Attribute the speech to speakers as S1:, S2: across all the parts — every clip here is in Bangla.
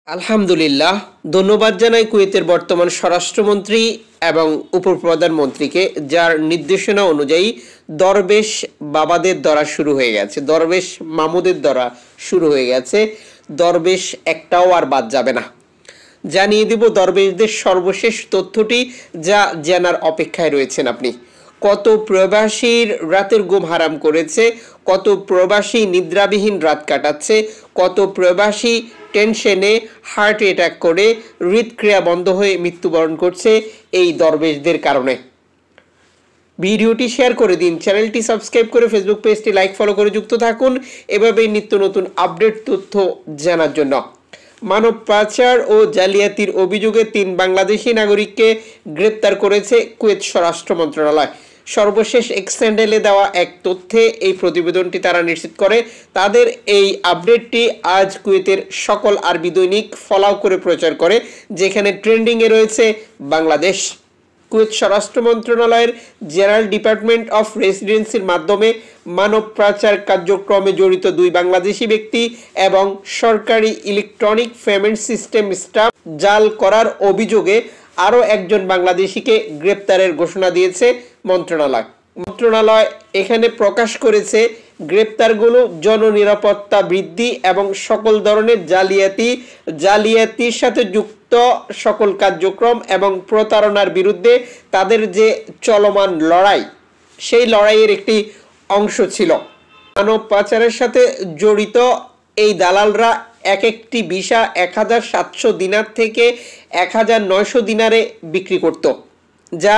S1: আলহামদুলিল্লাহ, ধন্যবাদ জানাই কুয়েতের বর্তমান স্বরাষ্ট্রমন্ত্রী এবং উপপ্রধানমন্ত্রীকে, যার নির্দেশনা অনুযায়ী দরবেশ বাবাদের দ্বারা শুরু হয়ে গেছে, দরবেশ মামুদের দ্বারা শুরু হয়ে গেছে। দরবেশ একটাও আর বাদ যাবে না। জানিয়ে দেব দরবেশদের সর্বশেষ তথ্যটি, যা জানার অপেক্ষায় রয়েছেন আপনি। কত প্রবাসীর রাতের ঘুম হারাম করেছে, কত প্রবাসী নিদ্রাবিহীন রাত কাটাচ্ছে, কত প্রবাসী টেনশনে হার্ট অ্যাটাক করে হৃদক্রিয়া বন্ধ হয়ে মৃত্যুবরণ করছে এই দরবেশদের কারণে। ভিডিওটি শেয়ার করে দিন, চ্যানেলটি সাবস্ক্রাইব করে ফেসবুক পেজটি লাইক ফলো করে যুক্ত থাকুন এভাবেই নিত্য নতুন আপডেট তথ্য জানার জন্য। মানব পাচার ও জালিয়াতির অভিযোগে 3 বাংলাদেশি নাগরিককে গ্রেপ্তার করেছে কুয়েত স্বরাষ্ট্র মন্ত্রণালয়। সর্বশেষ এক্সটেন্ডেলে দেওয়া এক তথ্যে এই প্রতিবেদনটি তারা নিশ্চিত করে। তাদের এই আপডেটটি আজ কুয়েতের সকল আরবি দৈনিক ফলাও করে প্রচার করে, যেখানে ট্রেন্ডিংয়ে রয়েছে বাংলাদেশ। কুয়েত স্বরাষ্ট্র মন্ত্রণালয়ের জেনারেল ডিপার্টমেন্ট অফ রেসিডেন্সির মাধ্যমে মানব পাচার কার্যক্রমে জড়িত 2 বাংলাদেশি ব্যক্তি এবং সরকারি ইলেকট্রনিক পেমেন্ট সিস্টেম স্টাফ জাল করার অভিযোগে আরও একজন বাংলাদেশিকে গ্রেপ্তারের ঘোষণা দিয়েছে মন্ত্রণালয় এখানে প্রকাশ করেছে গ্রেপ্তারগুলো জননিরাপত্তা বৃদ্ধি এবং সকল ধরনের জালিয়াতির সাথে যুক্ত সকল কার্যক্রম এবং প্রতারণার বিরুদ্ধে তাদের যে চলমান লড়াই, সেই লড়াইয়ের একটি অংশ ছিল। মানব পাচারের সাথে জড়িত এই দালালরা এক একটি ভিসা 1700 দিনার থেকে 1900 দিনারে বিক্রি করত, যা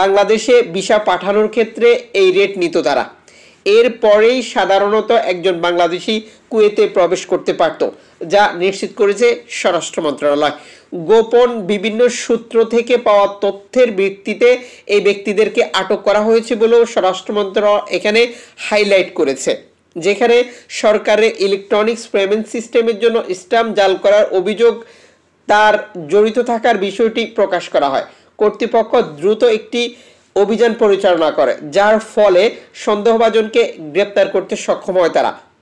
S1: বাংলাদেশে ভিসা পাঠানোর ক্ষেত্রে এই রেট নিত তারা। এরপরেই সাধারণত একজন বাংলাদেশি কুয়েতে প্রবেশ করতে পারত, যা নিশ্চিত করেছে স্বরাষ্ট্র মন্ত্রণালয়। গোপন বিভিন্ন সূত্র থেকে পাওয়া তথ্যের ভিত্তিতে এই ব্যক্তিদেরকে আটক করা হয়েছে বলেও স্বরাষ্ট্র মন্ত্রণালয় এখানে হাইলাইট করেছে, যেখানে সরকারের ইলেকট্রনিক্স পেমেন্ট সিস্টেমের জন্য স্ট্যাম্প জাল করার অভিযোগ তার জড়িত থাকার বিষয়টি প্রকাশ করা হয়। কর্তৃপক্ষ দ্রুত একটি অভিযান পরিচালনা করে, যার ফলে সন্দেহভাজনকে গ্রেপ্তার করতে সক্ষম হয়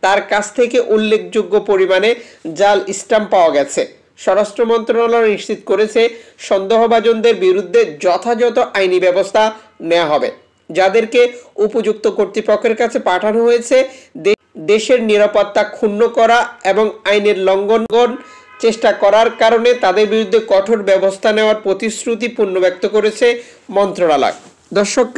S1: তার কাছ থেকে উল্লেখযোগ্য পরিমাণে জাল স্ট্যাম্প পাওয়া গেছে। স্বরাষ্ট্র মন্ত্রণালয় নিশ্চিত করেছে সন্দেহভাজনদের বিরুদ্ধে যথাযথ আইনি ব্যবস্থা নেওয়া হবে, যাদেরকে উপযুক্ত কর্তৃপক্ষের কাছে পাঠানো হয়েছে। দেশের নিরাপত্তা ক্ষুণ্ণ করা এবং আইনের লঙ্ঘন চেষ্টা করার কারণে তাদের বিরুদ্ধে কঠোর ব্যবস্থা নেওয়ার প্রতিশ্রুতি পূর্ণ ব্যক্ত করেছে মন্ত্রণালয়। দর্শক,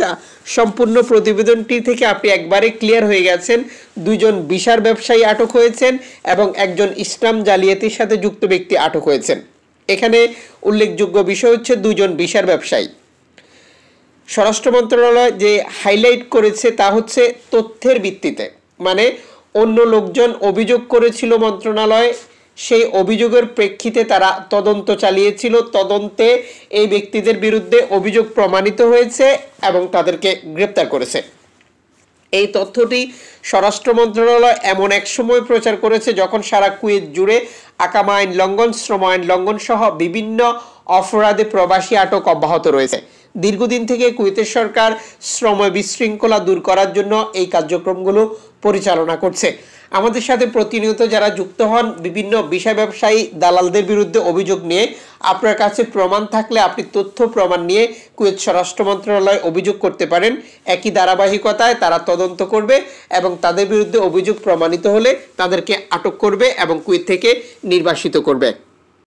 S1: সম্পূর্ণ প্রতিবেদনটি থেকে আপনি একবারে ক্লিয়ার হয়ে গেছেন। 2 জন ভিসার ব্যবসায়ী আটক হয়েছেন এবং একজন ইসলাম জালিয়াতির সাথে যুক্ত ব্যক্তি আটক হয়েছেন। এখানে উল্লেখযোগ্য বিষয় হচ্ছে 2 জন ভিসার ব্যবসায়ী। স্বরাষ্ট্র মন্ত্রণালয় যে হাইলাইট করেছে তা হচ্ছে তথ্যের ভিত্তিতে, মানে অন্য লোকজন অভিযোগ করেছিল মন্ত্রণালয়, সেই অভিযোগের প্রেক্ষিতে তারা তদন্ত চালিয়েছিল। তদন্তে এই ব্যক্তিদের বিরুদ্ধে অভিযোগ প্রমাণিত হয়েছে এবং তাদেরকে গ্রেপ্তার করেছে। এই তথ্যটি স্বরাষ্ট্র মন্ত্রণালয় এমন এক সময় প্রচার করেছে যখন সারা কুয়েত জুড়ে আকামা আইন লঙ্ঘন, শ্রম আইন লঙ্ঘন সহ বিভিন্ন অপরাধে প্রবাসী আটক অব্যাহত রয়েছে। দীর্ঘদিন থেকে কুয়েতের সরকার শ্রম বিশৃঙ্খলা দূর করার জন্য এই কার্যক্রমগুলো পরিচালনা করছে। আমাদের সাথে প্রতিনিয়ত যারা যুক্ত হন বিভিন্ন বিষয় ব্যবসায়ী দালালদের বিরুদ্ধে অভিযোগ নিয়ে, আপনার কাছে প্রমাণ থাকলে আপনি তথ্য প্রমাণ নিয়ে কুয়েত স্বরাষ্ট্র মন্ত্রণালয় অভিযোগ করতে পারেন। একই ধারাবাহিকতায় তারা তদন্ত করবে এবং তাদের বিরুদ্ধে অভিযোগ প্রমাণিত হলে তাদেরকে আটক করবে এবং কুয়েত থেকে নির্বাসিত করবে।